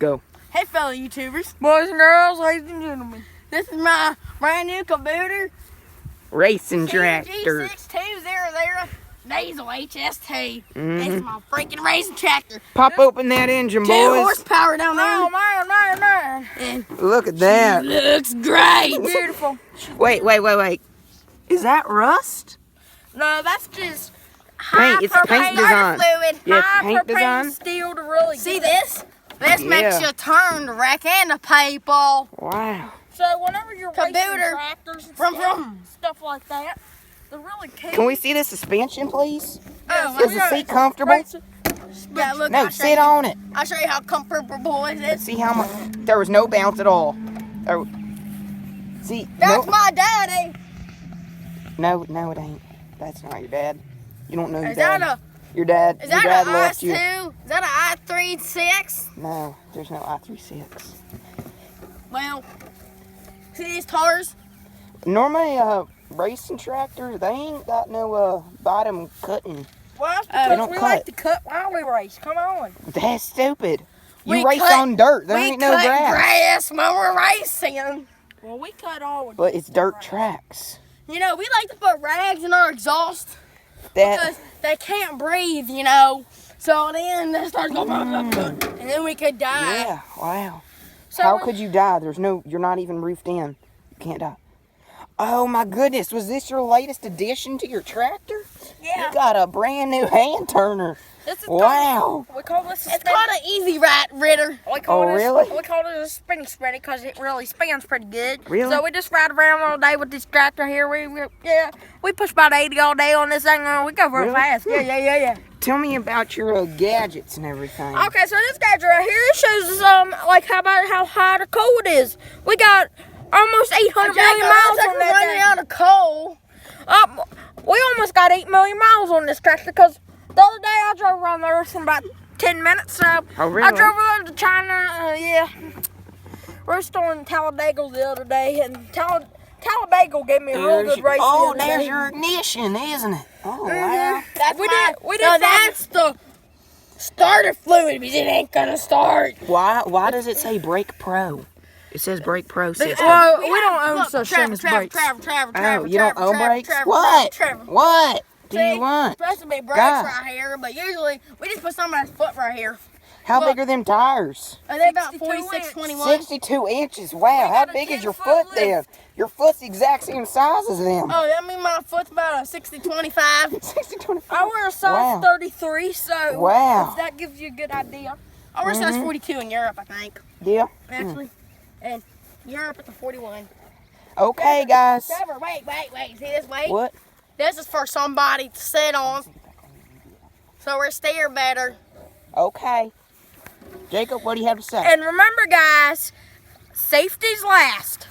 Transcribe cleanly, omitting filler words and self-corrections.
Go. Hey, fellow YouTubers. Boys and girls, ladies and gentlemen. This is my brand new Kubooter Racing tractor. CG6200 Diesel HST. This is my freaking racing tractor. Pop open that engine, 2 boys. horsepower down there. Oh, man. And Look at that. looks great. Beautiful. Wait. Is that rust? No, that's just Paint. It's paint design. fluid. Yeah, it's high paint propane design. steel to really See get it. this? This makes Yeah. you turn the wreck and the people. Wow. So whenever you're racing Kubooter. tractors and From. stuff like that, the really key. Can we see the suspension, please? Oh, Is the seat comfortable? yeah, look, No, sit on it. I'll show you how comfortable it is. See how much? There was no bounce at all. See? That's no, my daddy. no, it ain't. That's not your dad. You don't know your Is dad. that Your dad. Is your that dad an left IS2? you. Is that an I36? No, there's no I36. Well, see these tires? Normally, racing tractors, they ain't got no bottom cutting. Well, that's They because don't we cut. like to cut while we race. Come on. That's stupid. You We race cut- on dirt. There we ain't no cut grass. when we're racing. Well, we cut all of But it's dirt tracks. You know, we like to put rags in our exhaust That because they can't breathe, you know. So then they start going, and then we could die. yeah, wow. So How could you die? You're not even roofed in. You can't die. Oh my goodness, was this your latest addition to your tractor? Yeah. You got a brand new hand turner. This is Wow. we call this a It's called an easy rider. We call Oh, this, really? We call it a spinny spready because it really spins pretty good. Really? So we just ride around all day with this tractor here. We push about 80 all day on this thing. And we go real Really? fast. Yeah. Tell me about your gadgets and everything. Okay, so this gadget right here it shows us like how hot or cold it is. We got almost 800 million miles on We're running that out of coal. thing. We almost got 8 million miles on this tractor because the other day I drove around there for about 10 minutes. So Oh, really? I drove over to China. Yeah, we're still in Talladega the other day, and Talladega gave me a real good race. Oh, the other there's day. your ignition, isn't it? Oh, wow. That's We my, did no, find- that's the starter fluid because it ain't gonna start. Why does it say Brake Pro? It says Brake Pro system. Well, we don't own such thing as Trevor, brakes. Oh, you don't own brakes? What? What do you want? Supposed to be brakes God. right here, but usually we just put somebody's foot right here. How Look. big are them tires? Are they about 62 46, inch. 21? 62 inches. Wow, how got a big is your 10-foot foot then? Your foot's the exact same size as them. Oh, that mean my foot's about a 60, 25. 60, 25. I wear a size Wow. 33, so Wow. if that gives you a good idea. I wear size 42 in Europe, I think. Yeah. Actually. And Europe at the 41. Okay, guys. Trevor, wait. See this weight? What? This is for somebody to sit on. So we're steer better. Okay. Jacob, what do you have to say? And remember, guys, safety's last.